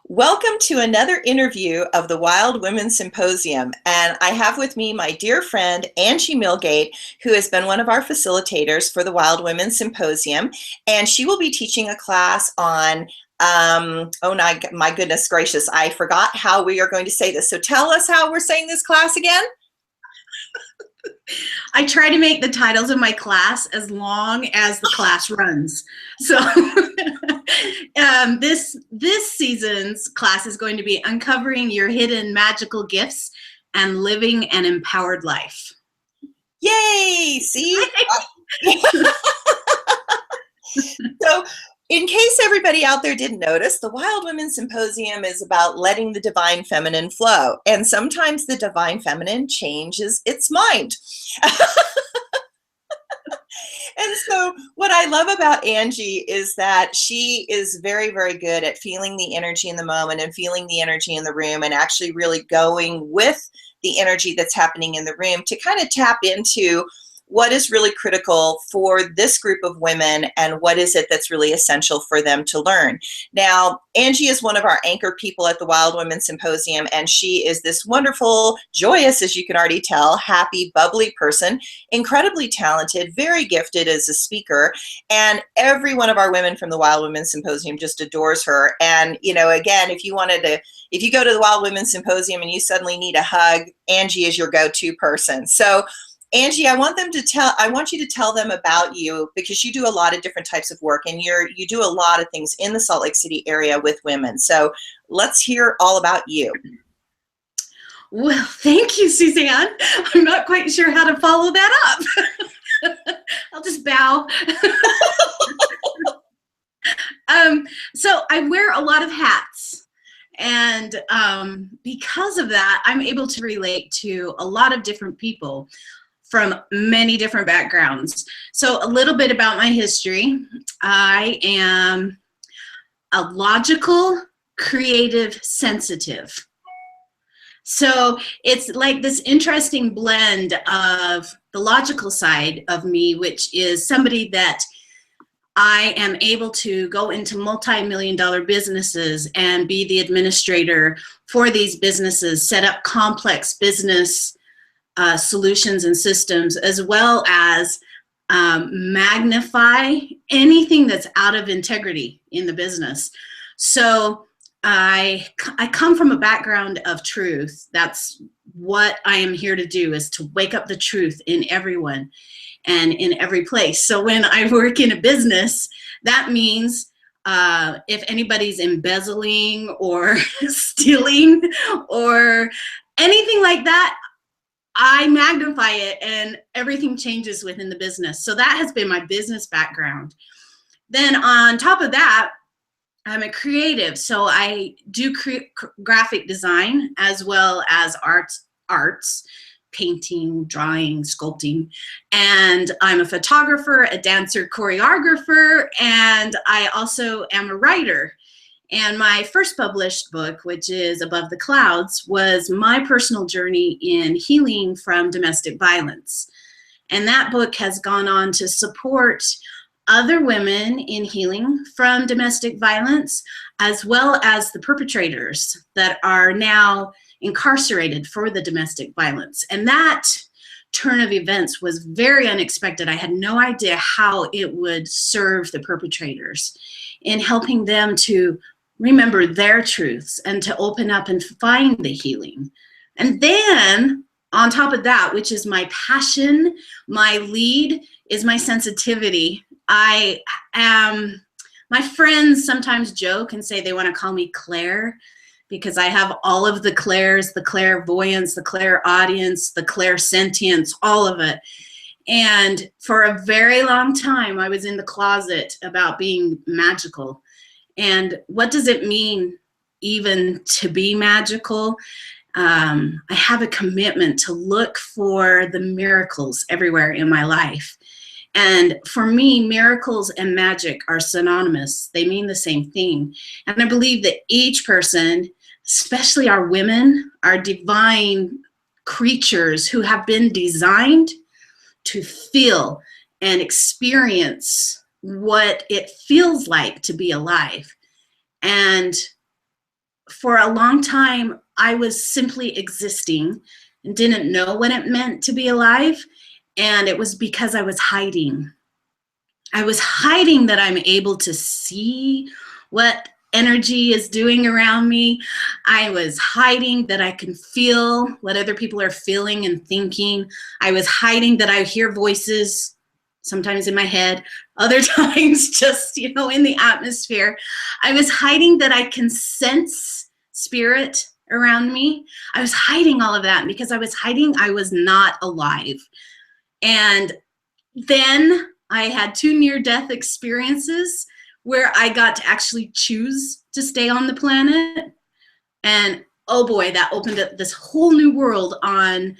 Welcome to another interview of the Wild Women Symposium. And I have with me my dear friend, Angie Millgate, who has been one of our facilitators for the Wild Women Symposium. And she will be teaching a class on, my goodness gracious, I forgot how we are going to say this. So tell us how we're saying this class again. I try to make the titles of my class as long as the class runs. So this season's class is going to be Uncovering Your Hidden Magical Gifts and Living an Empowered Life. Yay! See? So, in case everybody out there didn't notice, the Wild Women Symposium is about letting the divine feminine flow. And sometimes the divine feminine changes its mind. And so what I love about Angie is that she is very, very good at feeling the energy in the moment and feeling the energy in the room and actually really going with the energy that's happening in the room to kind of tap into what is really critical for this group of women and what is it that's really essential for them to learn. Now, Angie is one of our anchor people at the Wild Women Symposium, and she is this wonderful, joyous, as you can already tell, happy, bubbly person, incredibly talented, very gifted as a speaker, and every one of our women from the Wild Women Symposium just adores her. And, you know, again, if you go to the Wild Women Symposium and you suddenly need a hug, Angie is your go-to person. So Angie, I want you to tell them about you, because you do a lot of different types of work and you do a lot of things in the Salt Lake City area with women. So let's hear all about you. Well, thank you, Suzanne. I'm not quite sure how to follow that up. I'll just bow. So I wear a lot of hats. And because of that, I'm able to relate to a lot of different people from many different backgrounds. So a little bit about my history. I am a logical, creative, sensitive. So it's like this interesting blend of the logical side of me, which is somebody that I am able to go into multi-million-dollar businesses and be the administrator for these businesses, set up complex business solutions and systems, as well as magnify anything that's out of integrity in the business. So I come from a background of truth. That's what I am here to do, is to wake up the truth in everyone and in every place. So when I work in a business, that means if anybody's embezzling or stealing or anything like that, I magnify it and everything changes within the business. So that has been my business background. Then on top of that, I'm a creative. So I do graphic design as well as arts, painting, drawing, sculpting. And I'm a photographer, a dancer, choreographer, and I also am a writer. And my first published book, which is Above the Clouds, was my personal journey in healing from domestic violence. And that book has gone on to support other women in healing from domestic violence, as well as the perpetrators that are now incarcerated for the domestic violence. And that turn of events was very unexpected. I had no idea how it would serve the perpetrators in helping them to remember their truths and to open up and find the healing. And then on top of that, which is my passion, my lead is my sensitivity. My friends sometimes joke and say they want to call me Claire, because I have all of the clairs, the clairvoyance, the clairaudience, the clairsentience, all of it. And for a very long time, I was in the closet about being magical. And what does it mean even to be magical? I have a commitment to look for the miracles everywhere in my life. And for me, miracles and magic are synonymous. They mean the same thing. And I believe that each person, especially our women, are divine creatures who have been designed to feel and experience what it feels like to be alive. And for a long time, I was simply existing and didn't know what it meant to be alive. And it was because I was hiding. I was hiding that I'm able to see what energy is doing around me. I was hiding that I can feel what other people are feeling and thinking. I was hiding that I hear voices, sometimes in my head, other times just, in the atmosphere. I was hiding that I can sense spirit around me. I was hiding all of that. And because I was hiding, I was not alive. And then I had 2 near-death experiences where I got to actually choose to stay on the planet. And oh boy, that opened up this whole new world on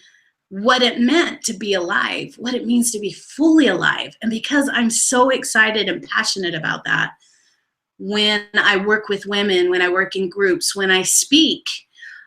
what it meant to be alive, what it means to be fully alive. And because I'm so excited and passionate about that, when I work with women, when I work in groups, when I speak,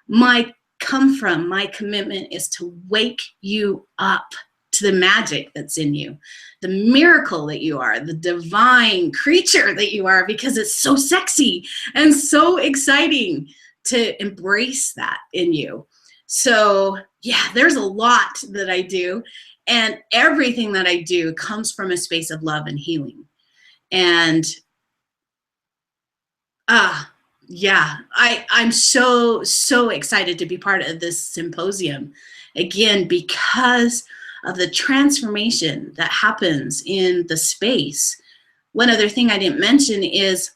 my commitment is to wake you up to the magic that's in you, the miracle that you are, the divine creature that you are, because it's so sexy and so exciting to embrace that in you. So yeah, there's a lot that I do, and everything that I do comes from a space of love and healing. And yeah, I'm so excited to be part of this symposium, again, because of the transformation that happens in the space. One other thing I didn't mention is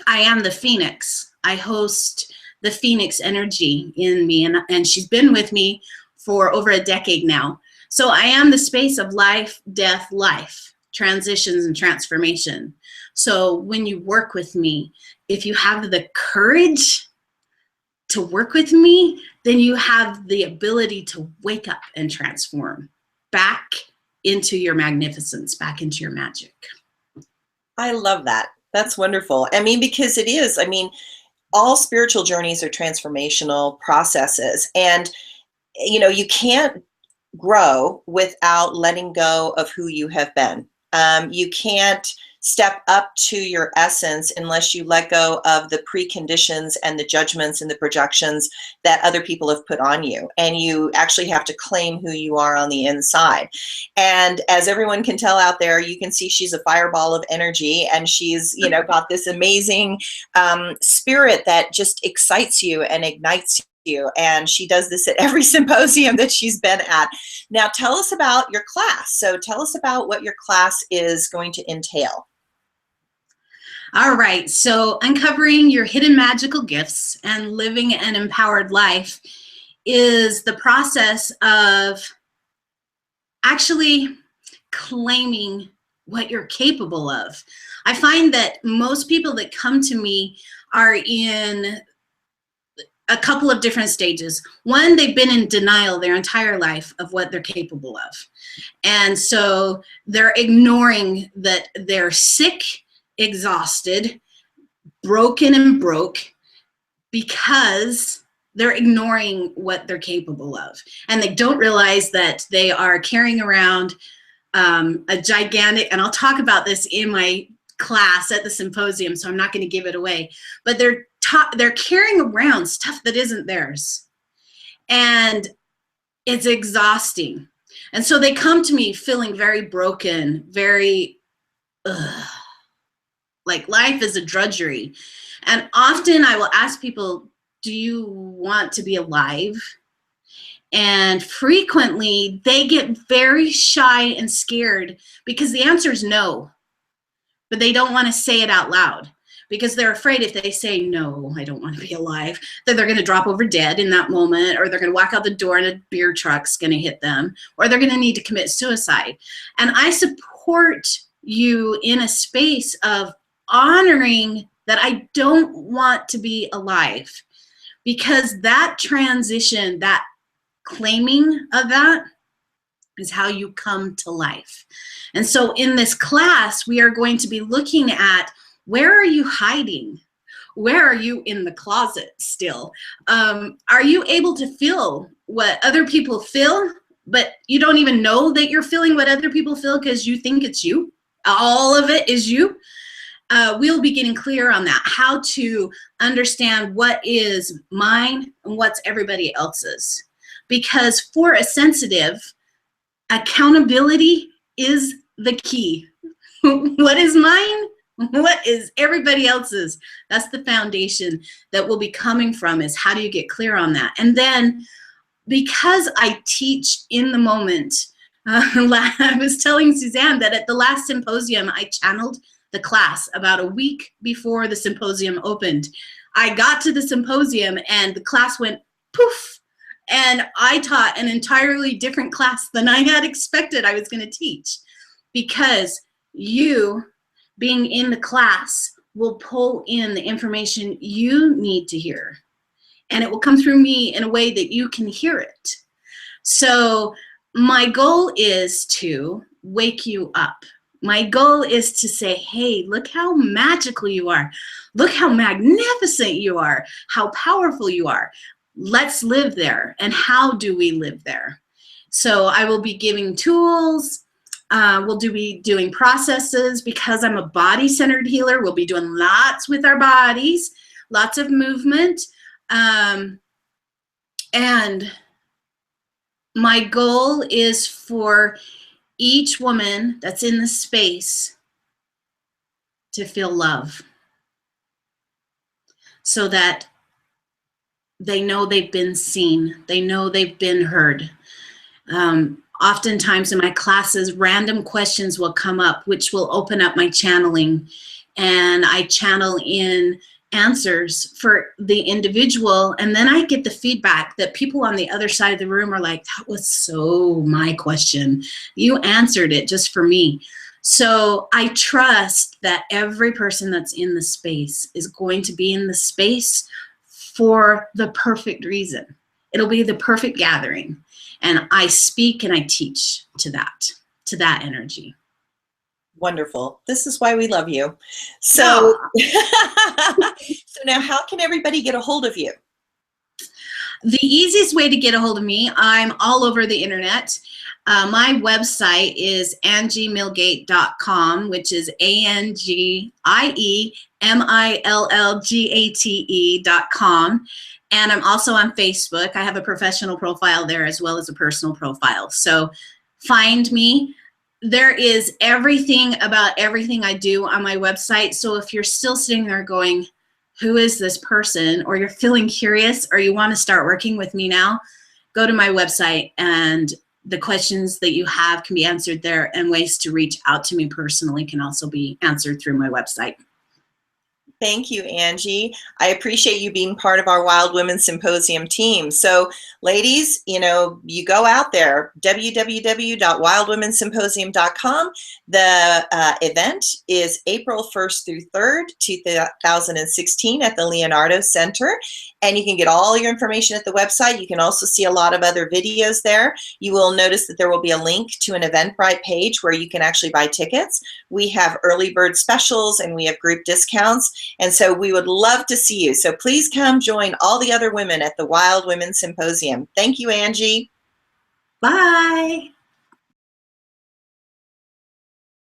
I am the Phoenix. I host the Phoenix energy in me, and she's been with me for over a decade now. So I am the space of life, death, life, transitions, and transformation. So when you work with me, if you have the courage to work with me, then you have the ability to wake up and transform back into your magnificence, back into your magic. I love that. That's wonderful. I mean, because it is, all spiritual journeys are transformational processes. And, you can't grow without letting go of who you have been. You can't step up to your essence unless you let go of the preconditions and the judgments and the projections that other people have put on you. And you actually have to claim who you are on the inside. And as everyone can tell out there, you can see she's a fireball of energy, and she's, got this amazing spirit that just excites you and ignites you. And she does this at every symposium that she's been at. Now, tell us about your class. So tell us about what your class is going to entail. All right, so uncovering your hidden magical gifts and living an empowered life is the process of actually claiming what you're capable of. I find that most people that come to me are in a couple of different stages. One, they've been in denial their entire life of what they're capable of. And so they're ignoring that they're sick, exhausted, broken and broke, because they're ignoring what they're capable of. And they don't realize that they are carrying around a gigantic, and I'll talk about this in my class at the symposium, so I'm not going to give it away, but they're carrying around stuff that isn't theirs. And it's exhausting. And so they come to me feeling very broken, very, like life is a drudgery. And often I will ask people, do you want to be alive? And frequently they get very shy and scared because the answer is no, but they don't want to say it out loud because they're afraid if they say, no, I don't want to be alive, that they're going to drop over dead in that moment, or they're going to walk out the door and a beer truck's going to hit them, or they're going to need to commit suicide. And I support you in a space of honoring that I don't want to be alive, because that transition, that claiming of that is how you come to life. And so in this class, we are going to be looking at, where are you hiding? Where are you in the closet still? Are you able to feel what other people feel, but you don't even know that you're feeling what other people feel because you think it's you? All of it is you. we'll be getting clear on that, how to understand what is mine and what's everybody else's. Because for a sensitive, accountability is the key. What is mine? What is everybody else's? That's the foundation that we'll be coming from, is how do you get clear on that? And then, because I teach in the moment, I was telling Suzanne that at the last symposium, I channeled the class about a week before the symposium opened. I got to the symposium and the class went poof, and I taught an entirely different class than I had expected I was going to teach, because you being in the class will pull in the information you need to hear, and it will come through me in a way that you can hear it. So my goal is to wake you up. My goal is to say, hey, look how magical you are. Look how magnificent you are, how powerful you are. Let's live there. And how do we live there? So I will be giving tools. We'll be doing processes. Because I'm a body-centered healer, we'll be doing lots with our bodies, lots of movement. And my goal is for each woman that's in the space to feel love, so that they know they've been seen, they know they've been heard. Oftentimes in my classes, random questions will come up, which will open up my channeling, and I channel in answers for the individual, and then I get the feedback that people on the other side of the room are like, that was so my question. You answered it just for me. So I trust that every person that's in the space is going to be in the space for the perfect reason. It'll be the perfect gathering. And I speak and I teach to that energy. Wonderful. This is why we love you. So, so now how can everybody get a hold of you? The easiest way to get a hold of me, I'm all over the internet. My website is angiemillgate.com, which is ANGIEMILLGATE.com. And I'm also on Facebook. I have a professional profile there as well as a personal profile. So find me. There is everything about everything I do on my website. So if you're still sitting there going, who is this person? Or you're feeling curious, or you want to start working with me now, go to my website, and the questions that you have can be answered there, and ways to reach out to me personally can also be answered through my website. Thank you, Angie. I appreciate you being part of our Wild Women Symposium team. So ladies, you go out there, www.wildwomensymposium.com. The event is April 1st through 3rd, 2016 at the Leonardo Center. And you can get all your information at the website. You can also see a lot of other videos there. You will notice that there will be a link to an Eventbrite page where you can actually buy tickets. We have early bird specials and we have group discounts. And so we would love to see you. So please come join all the other women at the Wild Women Symposium. Thank you, Angie. Bye.